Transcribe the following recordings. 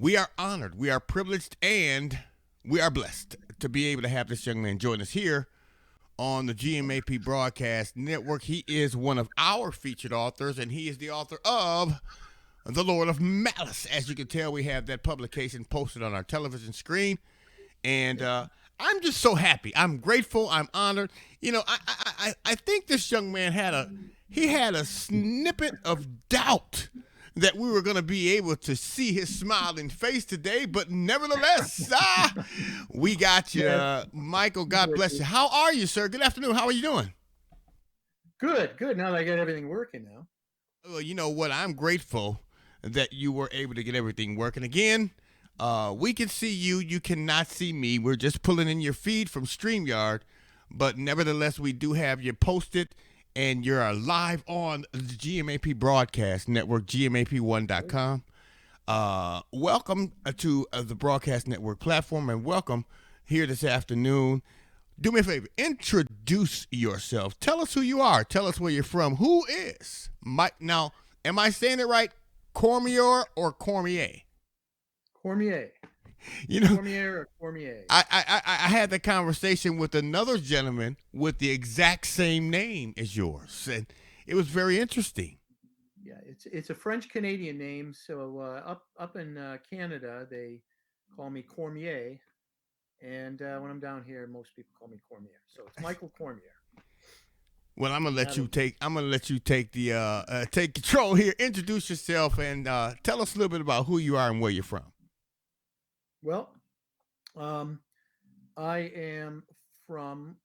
We are honored, we are privileged, and we are blessed to be able to have this young man join us here on the GMAP Broadcast Network. He is one of our featured authors, and he is the author of The Lord of Malice. As you can tell, we have that publication posted on our television screen, and I'm just so happy. I'm grateful. I'm honored. I think this young man had a snippet of doubt that we were going to be able to see his smiling face today, but nevertheless, we got you, Yeah, Michael. God bless you. How are you, sir? Good afternoon. How are you doing? good. Now that I got everything working now. Well, you know what? I'm grateful that you were able to get everything working again. We can see you. You cannot see me. We're just pulling in your feed from StreamYard, but nevertheless, we do have you posted, and you're live on the GMAP Broadcast Network, GMAP1.com. Welcome to the Broadcast Network platform, and welcome here this afternoon. Do me a favor, introduce yourself. Tell us who you are. Tell us where you're from. Who is Mike? Now, am I saying it right? Cormier or Cormier? Cormier, You know, Cormier or Cormier. I had the conversation with another gentleman with the exact same name as yours, and it was very interesting. Yeah, it's a French Canadian name. So up in Canada, they call me Cormier, and when I'm down here, most people call me Cormier. So it's Michael Cormier. Well, I'm gonna let you That'll take. I'm gonna let you take the take control here. Introduce yourself and tell us a little bit about who you are and where you're from. well. Um, I am from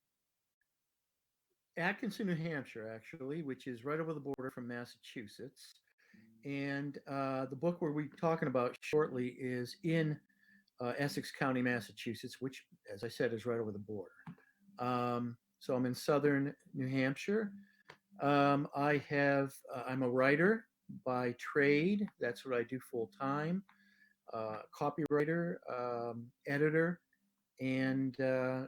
Atkinson, New Hampshire, actually, which is right over the border from Massachusetts. And the book we're talking about shortly is in Essex County, Massachusetts, which, as I said, is right over the border. So I'm in southern New Hampshire. I'm a writer by trade. That's what I do full time. Copywriter, editor, and I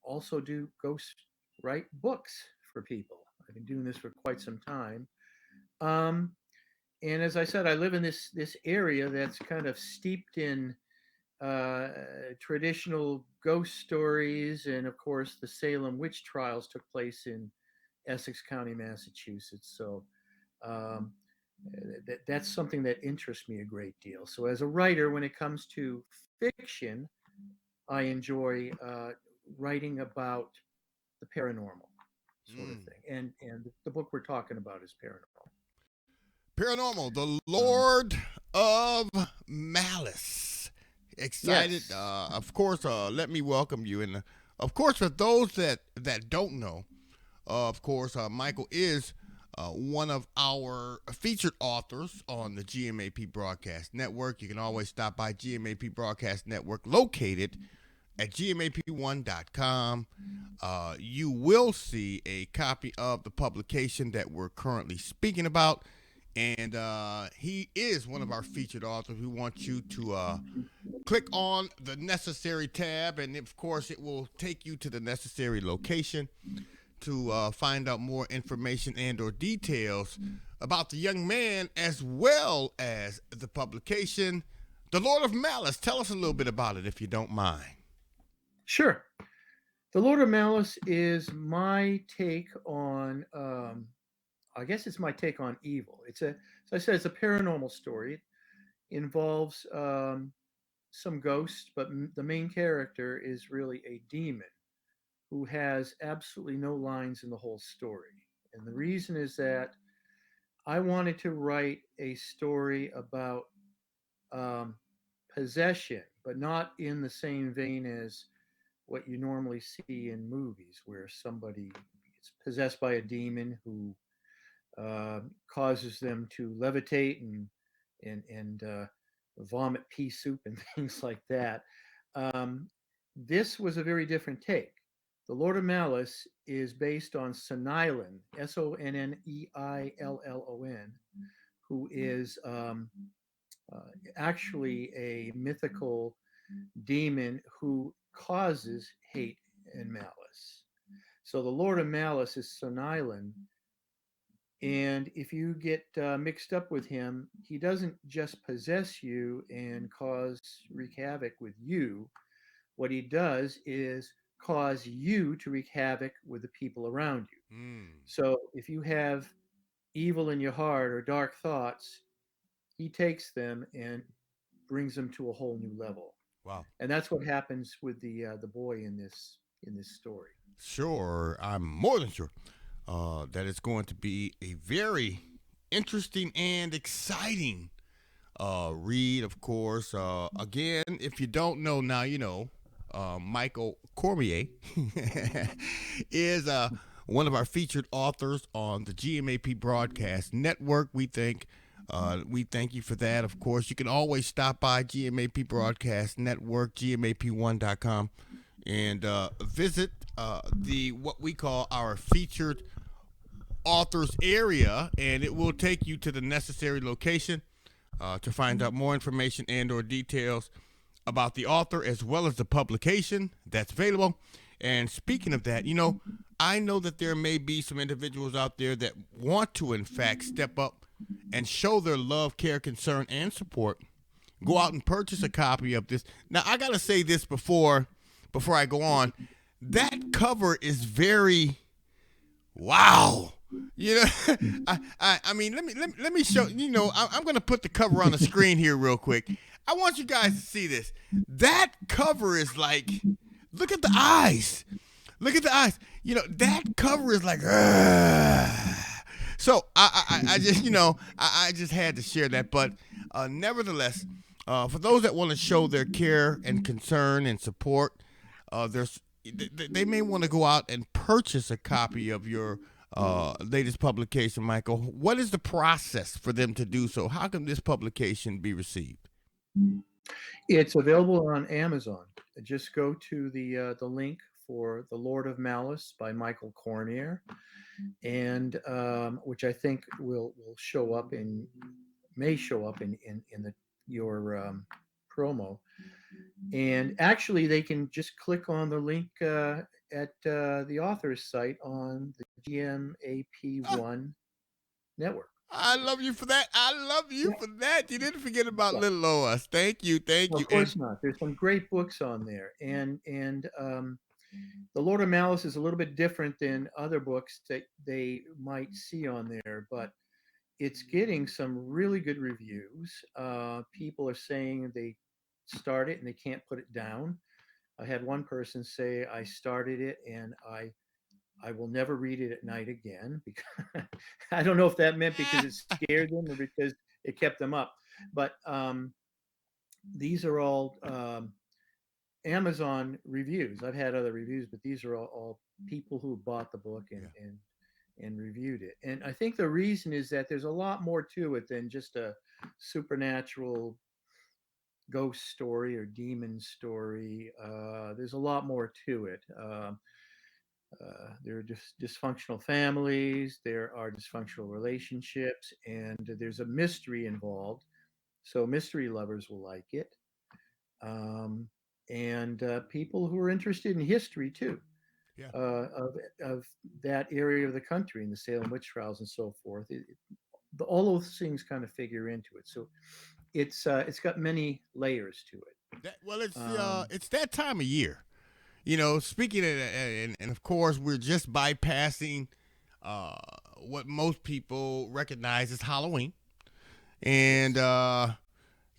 also do ghost write books for people. I've been doing this for quite some time. Um, and as I said, I live in this area that's kind of steeped in uh, traditional ghost stories, and of course, the Salem witch trials took place in Essex County, Massachusetts. So um, that's something that interests me a great deal. So as a writer, when it comes to fiction, I enjoy writing about the paranormal sort of Mm. thing, and the book we're talking about is paranormal. Paranormal, the Um, Lord of Malice. Excited, yes, of course. Let me welcome you, and of course, for those that don't know, of course, Michael is one of our featured authors on the GMAP Broadcast Network. You can always stop by GMAP Broadcast Network, located at GMAP1.com. You will see a copy of the publication that we're currently speaking about. And he is one of our featured authors. We want you to click on the necessary tab, and of course, it will take you to the necessary location to find out more information and/or details about the young man, as well as the publication, The Lord of Malice. Tell us a little bit about it, if you don't mind. sure. The Lord of Malice is my take on. I guess it's my take on evil. As I said, it's a paranormal story. It involves some ghosts, but the main character is really a demon who has absolutely no lines in the whole story. And the reason is that I wanted to write a story about um, possession, but not in the same vein as what you normally see in movies, where somebody is possessed by a demon who causes them to levitate and vomit pea soup and things like that. Um, this was a very different take. The Lord of Malice is based on Sonneilon, Sonneillon, who is uh, actually a mythical demon who causes hate and malice. So the Lord of Malice is Sonneilon And if you get mixed up with him, he doesn't just possess you and wreak havoc with you. What he does is cause you to wreak havoc with the people around you. Mm. So if you have evil in your heart or dark thoughts, he takes them and brings them to a whole new level. Wow. And that's what happens with the boy in this story. Sure, I'm more than sure that it's going to be a very interesting and exciting read, of course. Again, if you don't know now, you know, Michael Cormier is one of our featured authors on the GMAP Broadcast Network. We thank you for that. Of course, you can always stop by GMAP Broadcast Network, gmap1.com, and visit the what we call our featured authors area, and it will take you to the necessary location to find out more information and or details about the author as well as the publication that's available. And speaking of that, you know, I know that there may be some individuals out there that want to, in fact, step up and show their love, care, concern, and support. Go out and purchase a copy of this. Now, I gotta say this before I go on. That cover is very wow. You know, I mean, let me show. You know, I'm gonna put the cover on the screen here real quick. I want you guys to see this. That cover is like, look at the eyes. Look at the eyes. You know, that cover is like, so I just, you know, I just had to share that. But nevertheless, for those that want to show their care and concern and support, they may want to go out and purchase a copy of your latest publication, Michael. What is the process for them to do so? How can this publication be received? It's available on Amazon. Just go to the link for The Lord of Malice by Michael Cormier, and which I think will show up in may show up in your promo. And actually, they can just click on the link at the author's site on the GMAP1 network. I love you for that. I love you Yeah, for that. You didn't forget about yeah. little Lois. Thank you, thank Well, you. of And course not. There's some great books on there, and the Lord of Malice is a little bit different than other books that they might see on there, but it's getting some really good reviews. People are saying they start it and they can't put it down. I had one person say, "I started it and I will never read it at night again," because I don't know if that meant because it scared them or because it kept them up. But these are all Amazon reviews. I've had other reviews, but these are all people who bought the book yeah, and reviewed it. And I think the reason is that there's a lot more to it than just a supernatural ghost story or demon story. There's a lot more to it. There are dysfunctional families, there are dysfunctional relationships, and there's a mystery involved. So mystery lovers will like it, um, and people who are interested in history too, yeah. of that area of the country and the Salem witch trials and so forth. All those things kind of figure into it. So it's got many layers to it. Well, Um, it's that time of year. You know, speaking of, and of course, we're just bypassing uh, what most people recognize as Halloween. And yes.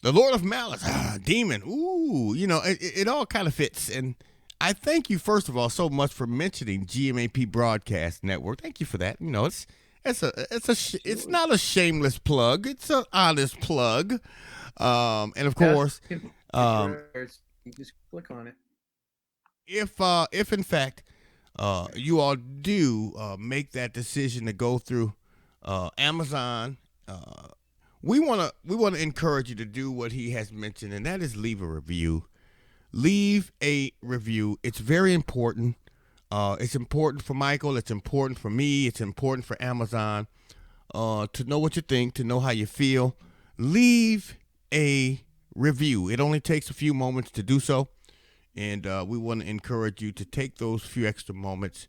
the Lord of Malice, demon. Ooh, you know, it all kind of fits. And I thank you, first of all, so much for mentioning GMAP Broadcast Network. Thank you for that. You know, it's Absolutely. not a shameless plug. It's an honest plug. And of Yeah, course, you can find it um, where you just click on it. if in fact you all do make that decision to go through Amazon, we wanna encourage you to do what he has mentioned, and that is leave a review. Leave a review. It's very important. It's important for Michael. It's important for me. It's important for Amazon to know what you think, to know how you feel. Leave a review. It only takes a few moments to do so. And we want to encourage you to take those few extra moments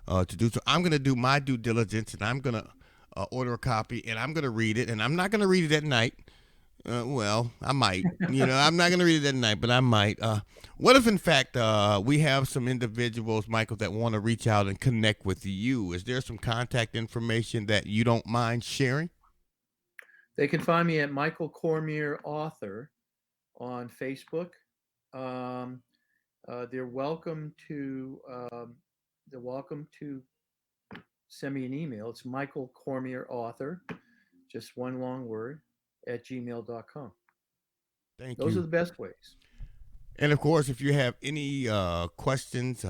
to do so. I'm going to do my due diligence, and I'm going to order a copy, and I'm going to read it. And I'm not going to read it at night. Well, I might. I'm not going to read it at night, but I might. What if, in fact, we have some individuals, Michael, that want to reach out and connect with you? Is there some contact information that you don't mind sharing? They can find me at Michael Cormier Author on Facebook. Um, they're welcome to they're welcome to send me an email. It's Michael Cormier Author, just one long word, at gmail.com. Thank Those are you. the best ways. And of course, if you have any questions,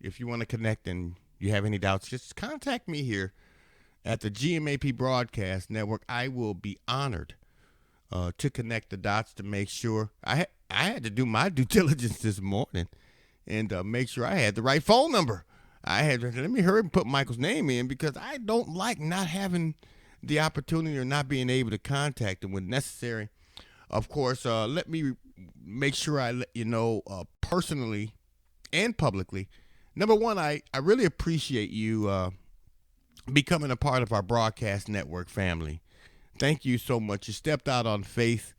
if you want to connect and you have any doubts, just contact me here at the GMAP Broadcast Network. I will be honored to connect the dots to make sure I had to do my due diligence this morning and make sure I had the right phone number. I had to let me hurry and put Michael's name in because I don't like not having the opportunity or not being able to contact him when necessary. Of course, let me make sure I let you know personally and publicly. Number one, I really appreciate you becoming a part of our broadcast network family. Thank you so much. You stepped out on faith.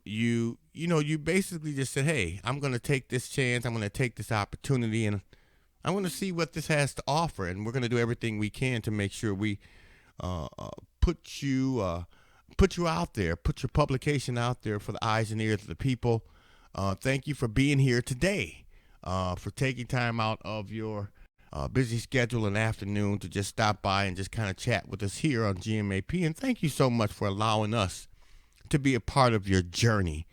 You basically just said, "Hey, I'm going to take this chance. I'm going to take this opportunity, and I'm going to see what this has to offer, and we're going to do everything we can to make sure we uh, uh, put you put you out there, put your publication out there for the eyes and ears of the people. Thank you for being here today, for taking time out of your busy schedule and afternoon to just stop by and just kind of chat with us here on GMAP. And thank you so much for allowing us to be a part of your journey.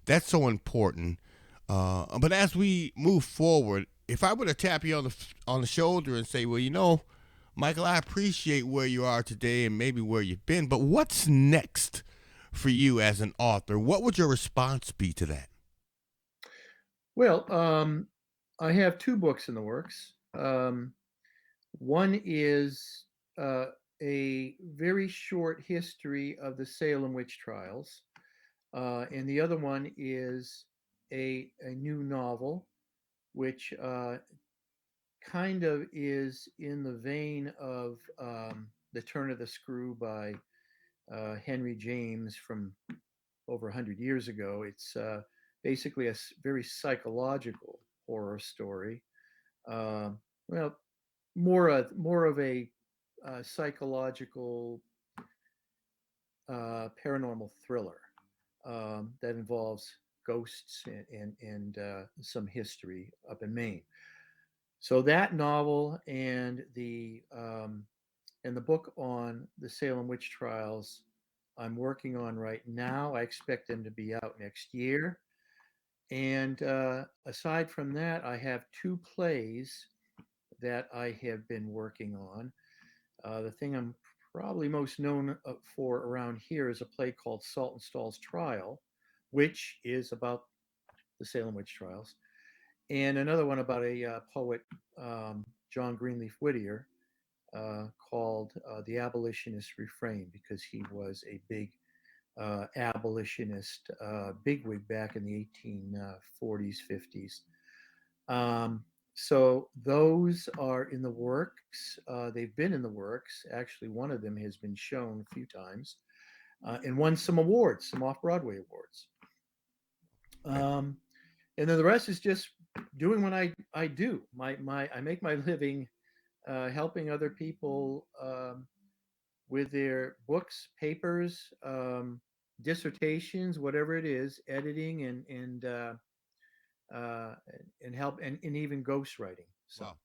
That's so important. But as we move forward, if I were to tap you on the shoulder and say, well, Michael, I appreciate where you are today and maybe where you've been, but what's next for you as an author? What would your response be to that? Well, I have two books in the works. One is a very short history of the Salem witch trials, and the other one is a new novel, which kind of is in the vein of The Turn of the Screw by Henry James from over 100 years ago. It's basically a very psychological horror story. Uh, well, more of a psychological paranormal thriller that involves ghosts and some history up in Maine. So that novel and the book on the Salem witch trials I'm working on right now. I expect them to be out next year. And aside from that, I have two plays that I have been working on. The thing I'm probably most known for around here is a play called Saltonstall's Trial, which is about the Salem witch trials, and another one about a poet, John Greenleaf Whittier, called The Abolitionist Refrain, because he was a big abolitionist bigwig back in the 1840s, 50s. Um, so those are in the works. They've been in the works. Actually, one of them has been shown a few times and won some awards, some off Broadway awards. Okay. Um, and then the rest is just doing what I do. I make my living helping other people with their books, papers, dissertations, whatever it is, editing uh, and help and even ghostwriting. So Wow.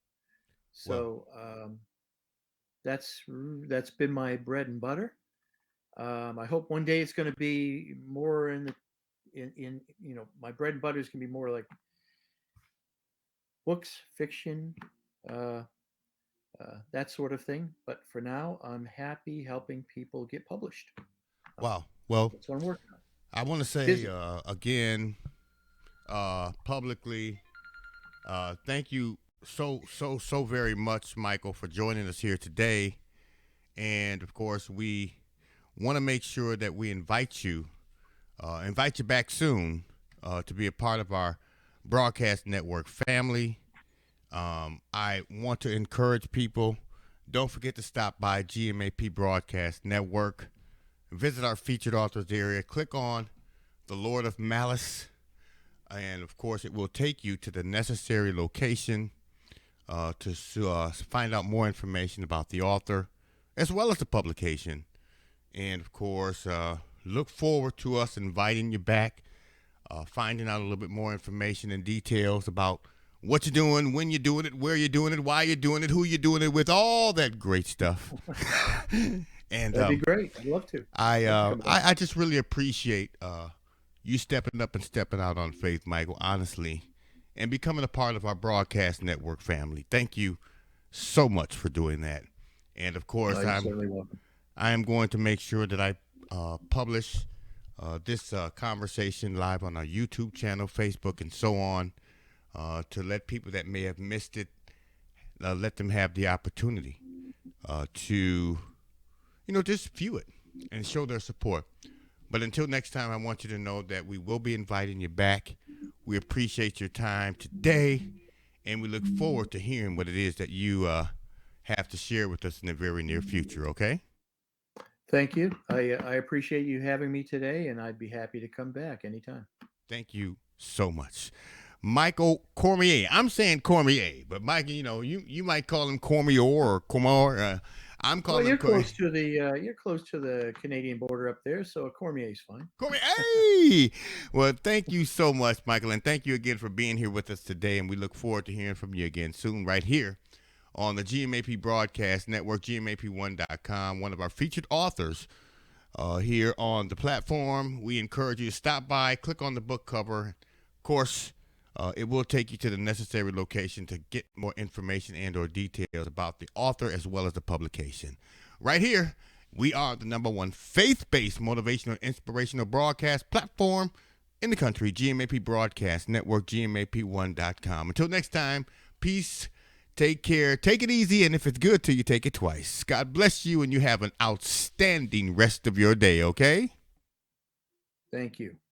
Well, so that's that's been my bread and butter. I hope one day it's going to be more in my bread and butter is going to be more like books, fiction, uh, that sort of thing. But for now, I'm happy helping people get published. Uh, wow. Well, that's what I'm working on. I want to say Busy. again, publicly, thank you so very much, Michael, for joining us here today. And of course, we want to make sure that we invite you back soon to be a part of our broadcast network family. I want to encourage people Don't forget to stop by GMAP Broadcast Network. Visit our featured authors area. Click on The Lord of Malice. And, of course, it will take you to the necessary location to find out more information about the author as well as the publication. And, of course, look forward to us inviting you back, finding out a little bit more information and details about what you're doing, when you're doing it, where you're doing it, why you're doing it, who you're doing it with, all that great stuff. And That'd be great. I'd love to. I just really appreciate you stepping up and stepping out on faith, Michael, honestly, and becoming a part of our broadcast network family. Thank you so much for doing that. And, of course, You're certainly welcome. I am going to make sure that I publish this conversation live on our YouTube channel, Facebook, and so on, to let people that may have missed it, let them have the opportunity to, just view it and show their support. But until next time, I want you to know that we will be inviting you back. We appreciate your time today, and we look forward to hearing what it is that you have to share with us in the very near future, okay? Thank you. I appreciate you having me today, and I'd be happy to come back anytime. Thank you so much. Michael Cormier. I'm saying Cormier, but Mike, you might call him Cormier or Cormier. I'm calling him Cormier. You're close to the Canadian border up there, so a Cormier is fine. Cormier. Hey! Well, thank you so much, Michael, and thank you again for being here with us today, and we look forward to hearing from you again soon right here on the GMAP Broadcast Network, GMAP1.com, one of our featured authors here on the platform. We encourage you to stop by, click on the book cover. Of course, it will take you to the necessary location to get more information and or details about the author as well as the publication. Right here, we are the #1 faith-based motivational and inspirational broadcast platform in the country, GMAP Broadcast Network, GMAP1.com. Until next time, peace. Take care. Take it easy, and if it's good to you, take it twice. God bless you, and you have an outstanding rest of your day, okay? Thank you.